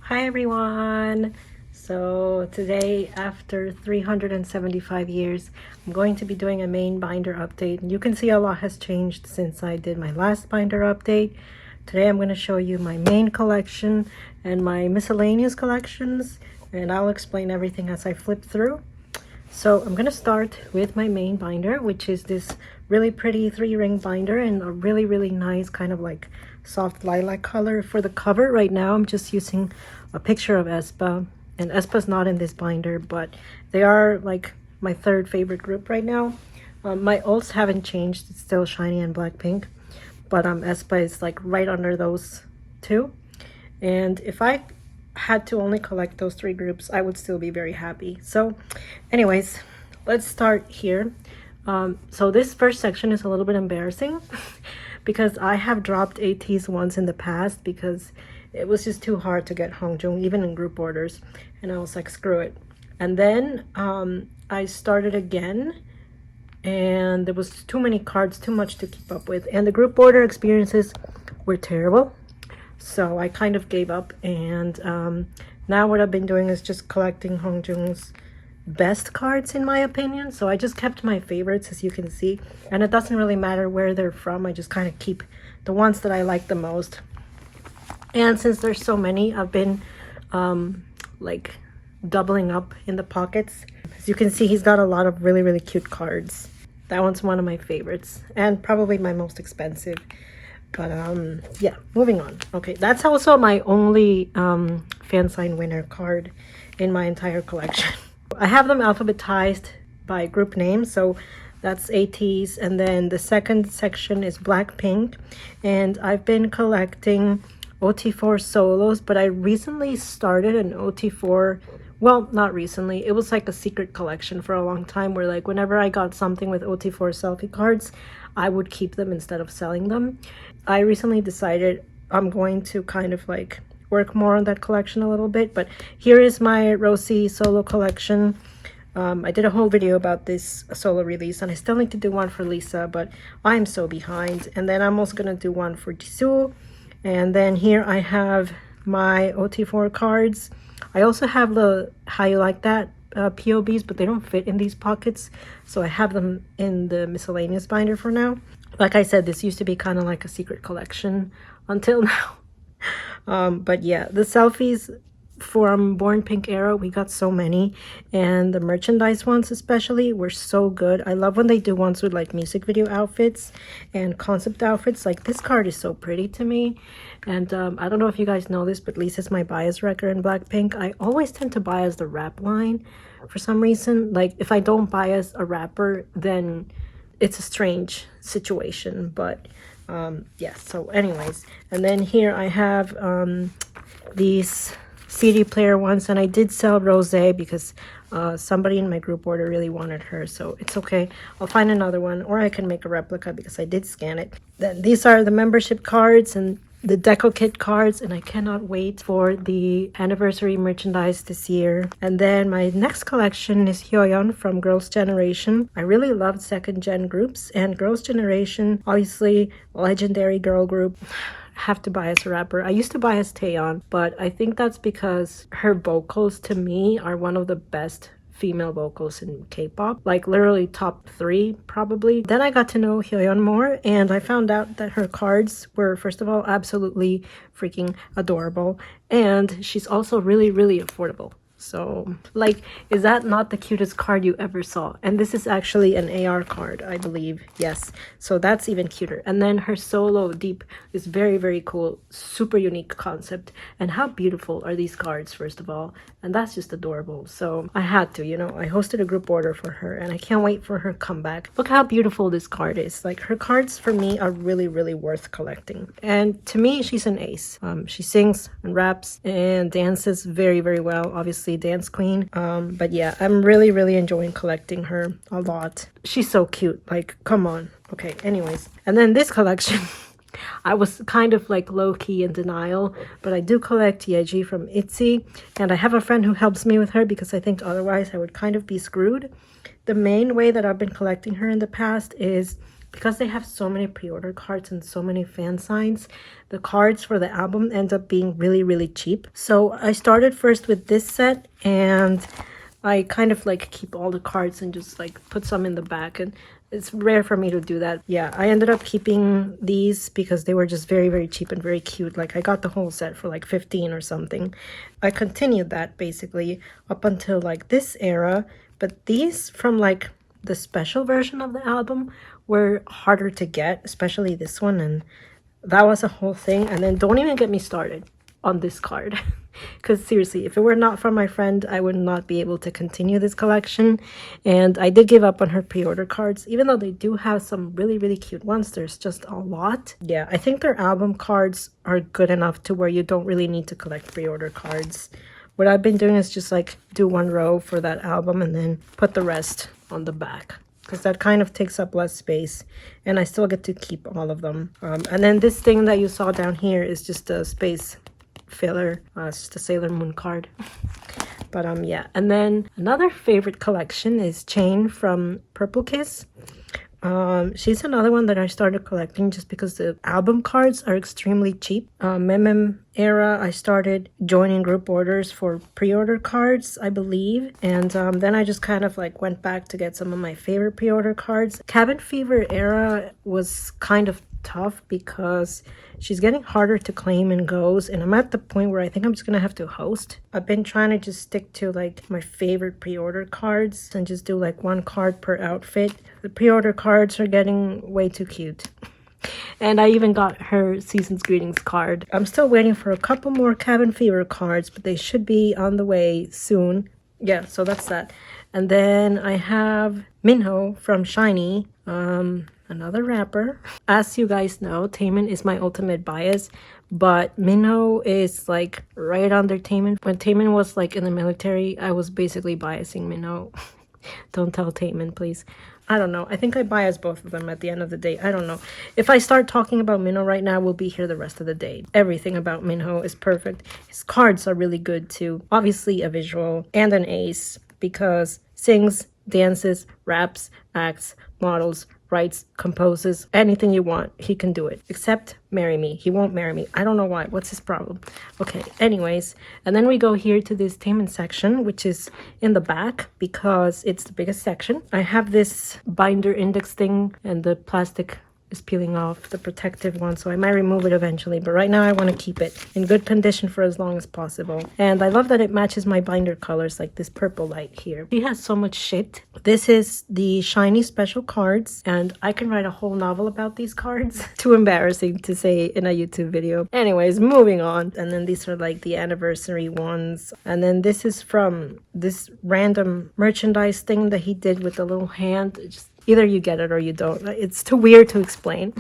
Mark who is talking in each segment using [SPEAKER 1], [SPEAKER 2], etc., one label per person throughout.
[SPEAKER 1] Hi everyone! So today, after 375 years, I'm going to be doing a main binder update. You can see a lot has changed since I did my last binder update. Today I'm going to show you my main collection and my miscellaneous collections, and I'll explain everything as I flip through. So I'm going to start with my main binder, which is this really pretty 3-ring binder and a really nice kind of like soft lilac color. For the cover right now, I'm just using a picture of aespa, and aespa's not in this binder, but they are like my third favorite group right now. My alts haven't changed. It's still Shinee and Blackpink, but aespa is like right under those two. And if I had to only collect those 3 groups, I would still be very happy. So anyways, let's start here. So this first section is a little bit embarrassing because I have dropped ATs once in the past because it was just too hard to get Hongjoong even in group orders, and I was like, screw it. And then I started again, and there was too many cards, too much to keep up with, and the group order experiences were terrible. So I kind of gave up, and now what I've been doing is just collecting Hongjoong's best cards, in my opinion. So I just kept my favorites, as you can see, and it doesn't really matter where they're from. I just kind of keep the ones that I like the most. And since there's so many, I've been like doubling up in the pockets. As you can see, he's got a lot of really cute cards. That one's one of my favorites and probably my most expensive. But yeah, moving on. Okay, that's also my only fan sign winner card in my entire collection. I have them alphabetized by group name, so that's ATs, and then the second section is Blackpink, and I've been collecting OT4 solos, but I recently started an OT4, well, not recently, it was like a secret collection for a long time where like whenever I got something with OT4 selfie cards, I would keep them instead of selling them. I recently decided I'm going to kind of like work more on that collection a little bit, but here is my Rosie solo collection. I did a whole video about this solo release, and I still need to do one for Lisa, but I'm so behind. And then I'm also gonna do one for Jisoo. And then here I have my OT4 cards. I also have the How You Like That POBs, but they don't fit in these pockets, so I have them in the miscellaneous binder for now. Like I said, this used to be kind of like a secret collection until now. But yeah, the selfies from Born Pink era, we got so many, and the merchandise ones especially were so good. I love when they do ones with like music video outfits and concept outfits. Like this card is so pretty to me. And I don't know if you guys know this, but Lisa's my bias wrecker in Blackpink. I always tend to bias the rap line for some reason. Like if I don't bias a rapper, then it's a strange situation. But yeah, so anyways, and then here I have these CD player ones, and I did sell Rose because somebody in my group order really wanted her, so it's okay. I'll find another one, or I can make a replica because I did scan it. Then these are the membership cards and the deco kit cards, and I cannot wait for the anniversary merchandise this year. And then my next collection is Hyoyeon from Girls' Generation. I really loved second gen groups, and Girls' Generation, obviously legendary girl group. Have to bias a rapper. I used to bias Taeyeon, but I think that's because her vocals to me are one of the best female vocals in K-pop, like literally top 3 probably. Then I got to know Hyoyeon more, and I found out that her cards were, first of all, absolutely freaking adorable, and she's also really affordable. So like, is that not the cutest card you ever saw? And this is actually an AR card, I believe. Yes, so that's even cuter. And then her solo deep is very cool, super unique concept. And how beautiful are these cards, first of all, and that's just adorable. So I had to, you know, I hosted a group order for her, and I can't wait for her comeback. Look how beautiful this card is. Like, her cards for me are really worth collecting, and to me she's an ace. She sings and raps and dances very well, obviously dance queen. But yeah, I'm really enjoying collecting her a lot. She's so cute, like, come on. Okay, anyways, and then this collection I was kind of like low-key in denial, but I do collect Yeji from ITZY, and I have a friend who helps me with her because I think otherwise I would kind of be screwed. The main way that I've been collecting her in the past is because they have so many pre-order cards and so many fan signs, the cards for the album end up being really, really cheap. So I started first with this set, and I kind of like keep all the cards and just like put some in the back, and it's rare for me to do that. Yeah, I ended up keeping these because they were just very, very cheap and very cute. Like I got the whole set for like 15 or something. I continued that basically up until like this era, but these from like the special version of the album were harder to get, especially this one, and that was a whole thing. And then don't even get me started on this card. Because seriously, if it were not for my friend, I would not be able to continue this collection. And I did give up on her pre-order cards, even though they do have some really, really cute ones. There's just a lot. Yeah, I think their album cards are good enough to where you don't really need to collect pre-order cards. What I've been doing is just like do one row for that album and then put the rest on the back, because that kind of takes up less space and I still get to keep all of them. And then this thing that you saw down here is just a space filler. It's just a Sailor Moon card. But yeah, and then another favorite collection is Chain from Purple Kiss. She's another one that I started collecting just because the album cards are extremely cheap. Mem era, I started joining group orders for pre-order cards, I believe, and then I just kind of like went back to get some of my favorite pre-order cards. Cabin Fever era was kind of tough because she's getting harder to claim and goes, and I'm at the point where I think I'm just gonna have to host. I've been trying to just stick to like my favorite pre-order cards and just do like one card per outfit. The pre-order cards are getting way too cute. And I even got her Season's Greetings card. I'm still waiting for a couple more Cabin Fever cards, but they should be on the way soon. Yeah, so that's that. And then I have Minho from Shinee, another rapper. As you guys know, Taemin is my ultimate bias, but Minho is like right under Taemin. When Taemin was like in the military, I was basically biasing Minho. Don't tell Taemin, please. I don't know. I think I bias both of them at the end of the day. I don't know. If I start talking about Minho right now, we'll be here the rest of the day. Everything about Minho is perfect. His cards are really good too. Obviously a visual and an ace because sings, dances, raps, acts, models, writes, composes, anything you want, he can do it. Except marry me. He won't marry me. I don't know why. What's his problem? Okay, anyways. And then we go here to this Taemin section, which is in the back because it's the biggest section. I have this binder index thing and the plastic is peeling off, the protective one, so I might remove it eventually, but right now I want to keep it in good condition for as long as possible. And I love that it matches my binder colors, like this purple light here. He has so much shit. This is the Shinee special cards, and I can write a whole novel about these cards. Too embarrassing to say in a YouTube video. Anyways, moving on. And then these are like the anniversary ones. And then this is from this random merchandise thing that he did with the little hand. It just either you get it or you don't. It's too weird to explain.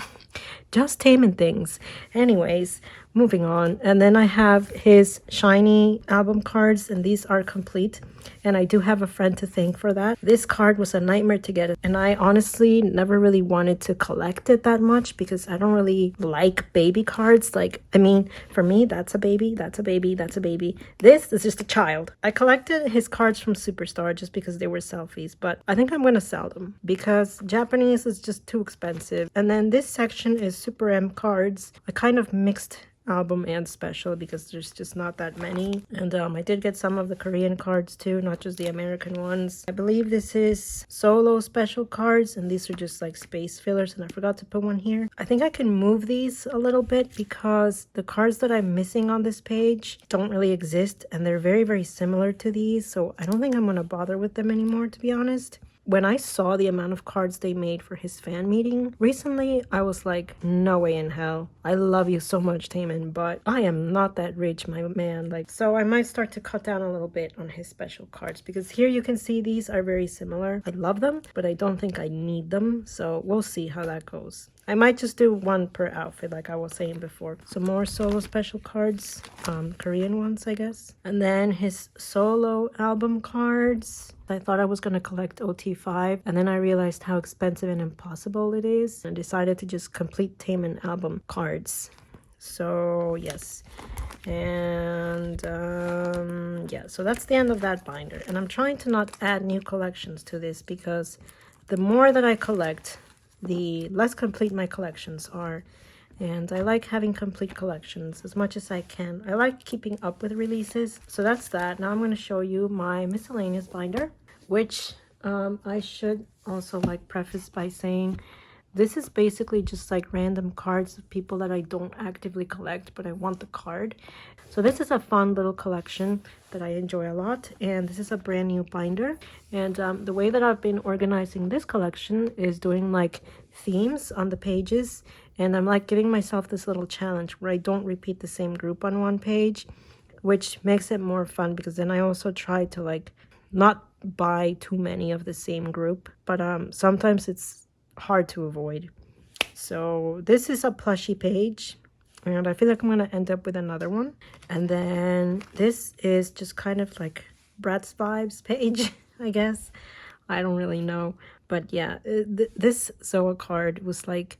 [SPEAKER 1] Just Taemin things. Anyways, moving on. And then I have his Shinee album cards, and these are complete. And I do have a friend to thank for that. This card was a nightmare to get, and I honestly never really wanted to collect it that much because I don't really like baby cards. Like, I mean, for me, that's a baby, that's a baby, that's a baby. This is just a child. I collected his cards from Superstar just because they were selfies, but I think I'm gonna sell them because Japanese is just too expensive. And then this section is Super M cards. I kind of mixed album and special because there's just not that many. And I did get some of the Korean cards too, not just the American ones. I believe this is solo special cards, and these are just like space fillers, and I forgot to put one here. I think I can move these a little bit because the cards that I'm missing on this page don't really exist, and they're very, very similar to these, so I don't think I'm gonna bother with them anymore, to be honest. When I saw the amount of cards they made for his fan meeting recently, I was like, no way in hell. I love you so much, Taemin, but I am not that rich, my man. Like, so I might start to cut down a little bit on his special cards because here you can see these are very similar. I love them, but I don't think I need them. So we'll see how that goes. I might just do one per outfit like I was saying before. Some more solo special cards, Korean ones, I guess. And then his solo album cards. I thought I was going to collect OT5, and then I realized how expensive and impossible it is and decided to just complete Taemin album cards. So yes, and yeah, so that's the end of that binder. And I'm trying to not add new collections to this because the more that I collect, the less complete my collections are. And I like having complete collections as much as I can. I like keeping up with releases. So that's that. Now I'm going to show you my miscellaneous binder, which I should also like preface by saying this is basically just like random cards of people that I don't actively collect, but I want the card. So this is a fun little collection that I enjoy a lot, and this is a brand new binder. And the way that I've been organizing this collection is doing like themes on the pages, and I'm like giving myself this little challenge where I don't repeat the same group on one page, which makes it more fun because then I also try to like not buy too many of the same group, but sometimes it's hard to avoid. So this is a plushy page, and I feel like I'm gonna end up with another one. And then this is just kind of like Bratz vibes page, I guess. I don't really know, but yeah, this Zoa card was like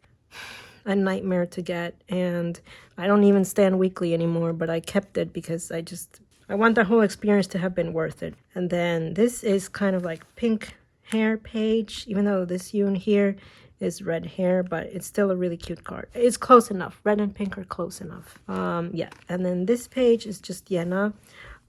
[SPEAKER 1] a nightmare to get, and I don't even stand weekly anymore, but I kept it because I want the whole experience to have been worth it. And then this is kind of like pink hair page, even though this Yoon here is red hair, but it's still a really cute card. It's close enough. Red and pink are close enough. Yeah, and then this page is just Yenna.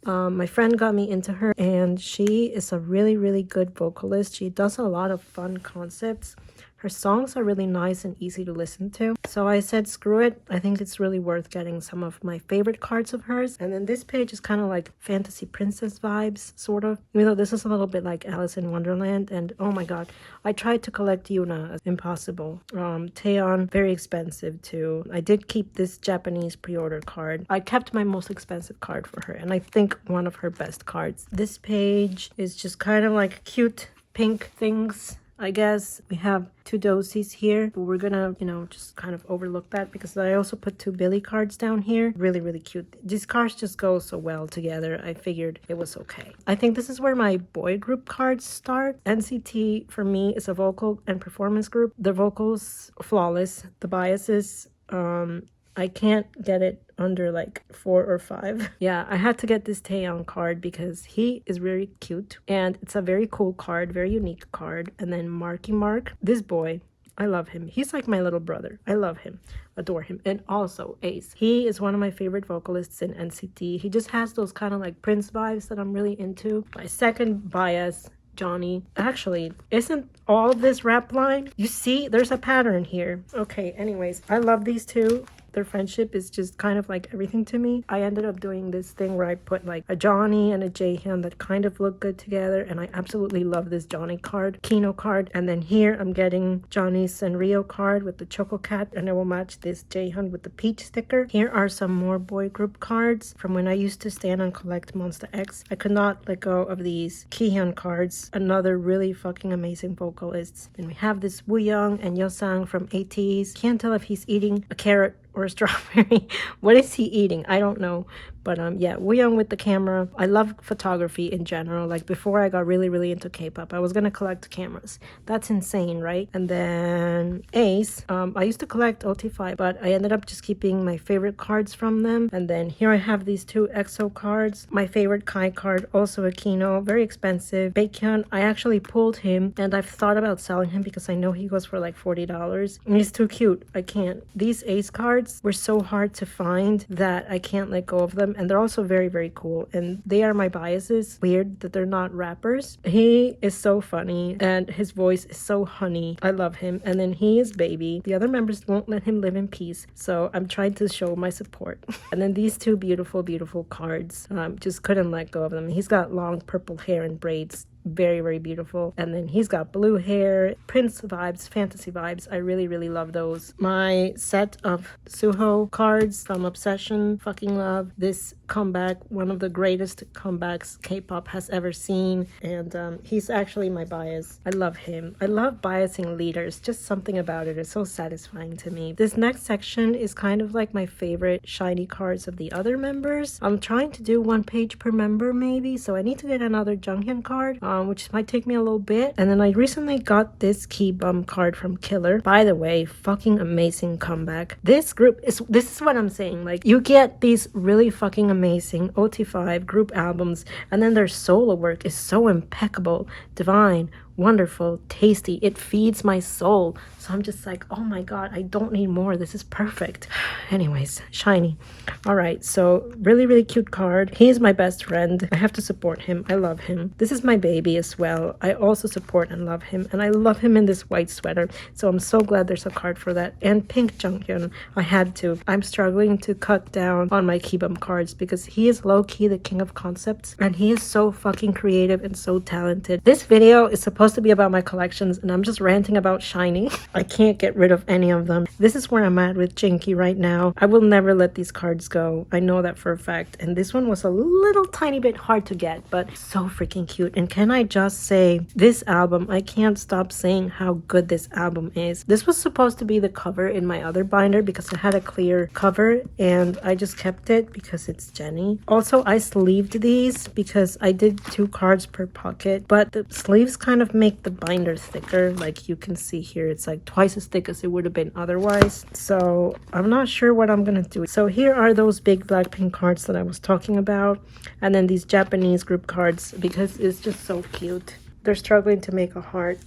[SPEAKER 1] My friend got me into her, and she is a really, really good vocalist. She does a lot of fun concepts. Her songs are really nice and easy to listen to. So I said, screw it. I think it's really worth getting some of my favorite cards of hers. And then this page is kind of like fantasy princess vibes, sort of. Even though this is a little bit like Alice in Wonderland. And oh my god, I tried to collect Yuna. Impossible. Taeyeon, very expensive too. I did keep this Japanese pre-order card. I kept my most expensive card for her, and I think one of her best cards. This page is just kind of like cute pink things, I guess. We have two dosies here, but we're gonna, you know, just kind of overlook that because I also put two Billy cards down here. Really, really cute. These cards just go so well together. I figured it was okay. I think this is where my boy group cards start. NCT for me is a vocal and performance group. The vocals, flawless. The biases, I can't get it under like 4 or 5. Yeah, I had to get this Taeyeon card because he is very cute and it's a very cool card, very unique card. And then Marky Mark, this boy, I love him. He's like my little brother. I love him, adore him. And also Ace. He is one of my favorite vocalists in NCT. He just has those kind of like Prince vibes that I'm really into. My second bias, Johnny. Actually, isn't all of this rap line? You see, there's a pattern here. Okay, anyways, I love these two. Their friendship is just kind of like everything to me. I ended up doing this thing where I put like a Johnny and a Jaehyun that kind of look good together, and I absolutely love this Johnny card, Kino card. And then here I'm getting Johnny's Sanrio card with the Choco Cat, and I will match this Jaehyun with the peach sticker. Here are some more boy group cards from when I used to stand and collect Monster X. I could not let go of these Kihyun cards, another really fucking amazing vocalists. Then we have this Wooyoung and Yosang from ATEEZ. Can't tell if he's eating a carrot or a strawberry. What is he eating? I don't know. But yeah, Wooyoung with the camera. I love photography in general. Like before I got really, really into K-pop, I was gonna collect cameras. That's insane, right? And then Ace. I used to collect OT5, but I ended up just keeping my favorite cards from them. And then here I have these two EXO cards. My favorite Kai card, also a Kino, very expensive. Baekhyun, I actually pulled him, and I've thought about selling him because I know he goes for like $40. And he's too cute. I can't. These Ace cards were so hard to find that I can't let go of them. And they're also very, very cool. And they are my biases. Weird that they're not rappers. He is so funny and his voice is so honey. I love him. And then he is baby. The other members won't let him live in peace. So I'm trying to show my support. And then these two beautiful, beautiful cards. Just couldn't let go of them. He's got long purple hair and braids. Very, very beautiful. And then he's got blue hair, Prince vibes, fantasy vibes. I really, really love those. My set of Suho cards from Obsession, fucking love this comeback, one of the greatest comebacks K-pop has ever seen. And he's actually my bias. I love him. I love biasing leaders. Just something about it is so satisfying to me. This next section is kind of like my favorite shiny cards of the other members. I'm trying to do 1 page per member maybe, so I need to get another Junghyun card. Which might take me a little bit. And then I recently got this Key Bum card from Killer. By the way, fucking amazing comeback. This is what I'm saying. Like, you get these really fucking amazing OT5 group albums, and then their solo work is so impeccable, divine, wonderful, tasty. It feeds my soul. So I'm just like, oh my god, I don't need more. This is perfect. Anyways, shiny. All right, so really, really cute card. He is my best friend. I have to support him. I love him. This is my baby as well. I also support and love him, and I love him in this white sweater. So I'm so glad there's a card for that. And pink Junghyun. I had to. I'm struggling to cut down on my Kibum cards because he is low-key the king of concepts, and he is so fucking creative and so talented. This video is supposed to be about my collections, and I'm just ranting about shiny. I can't get rid of any of them. This is where I'm at with Jinky right now. I will never let these cards go. I know that for a fact. And this one was a little tiny bit hard to get, but so freaking cute. And can I just say, this album, I can't stop saying how good this album is. This was supposed to be the cover in my other binder because it had a clear cover, and I just kept it because it's Jennie. Also, I sleeved these because I did 2 cards per pocket, but the sleeves kind of make the binder thicker. Like you can see here, it's like twice as thick as it would have been otherwise. So I'm not sure what I'm gonna do. So here are those big Blackpink cards that I was talking about, and then these Japanese group cards because it's just so cute. They're struggling to make a heart.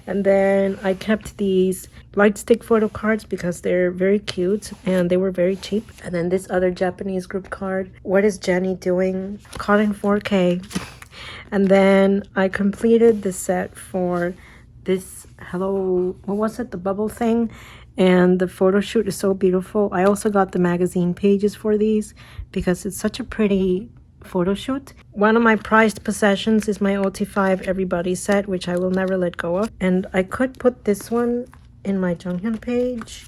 [SPEAKER 1] And then I kept these light stick photo cards because they're very cute and they were very cheap. And then this other Japanese group card, What is Jennie Doing? Caught in 4K. And then I completed the set for this hello, what was it, the bubble thing, and the photo shoot is so beautiful. I also got the magazine pages for these because it's such a pretty photo shoot. One of my prized possessions is my OT5 Everybody set, which I will never let go of, and I could put this one in my Junghyun page,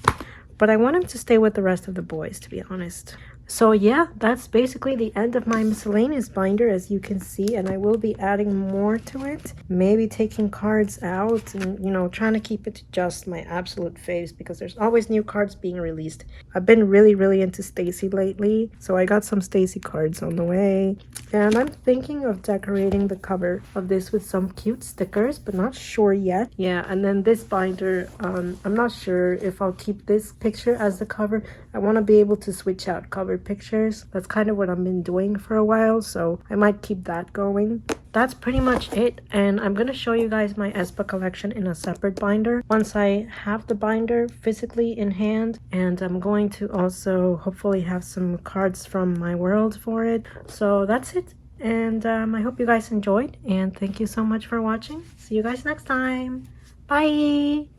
[SPEAKER 1] but I want him to stay with the rest of the boys, to be honest. So yeah, that's basically the end of my miscellaneous binder, as you can see, and I will be adding more to it. Maybe taking cards out and, you know, trying to keep it to just my absolute faves because there's always new cards being released. I've been really, really into Stacy lately, so I got some Stacy cards on the way. And I'm thinking of decorating the cover of this with some cute stickers, but not sure yet. Yeah, and then this binder, I'm not sure if I'll keep this picture as the cover. I want to be able to switch out cover pictures. That's kind of what I've been doing for a while, so I might keep that going. That's pretty much it, and I'm gonna show you guys my aespa collection in a separate binder once I have the binder physically in hand, and I'm going to also hopefully have some cards from my world for it. So that's it, and I hope you guys enjoyed, and thank you so much for watching. See you guys next time. Bye.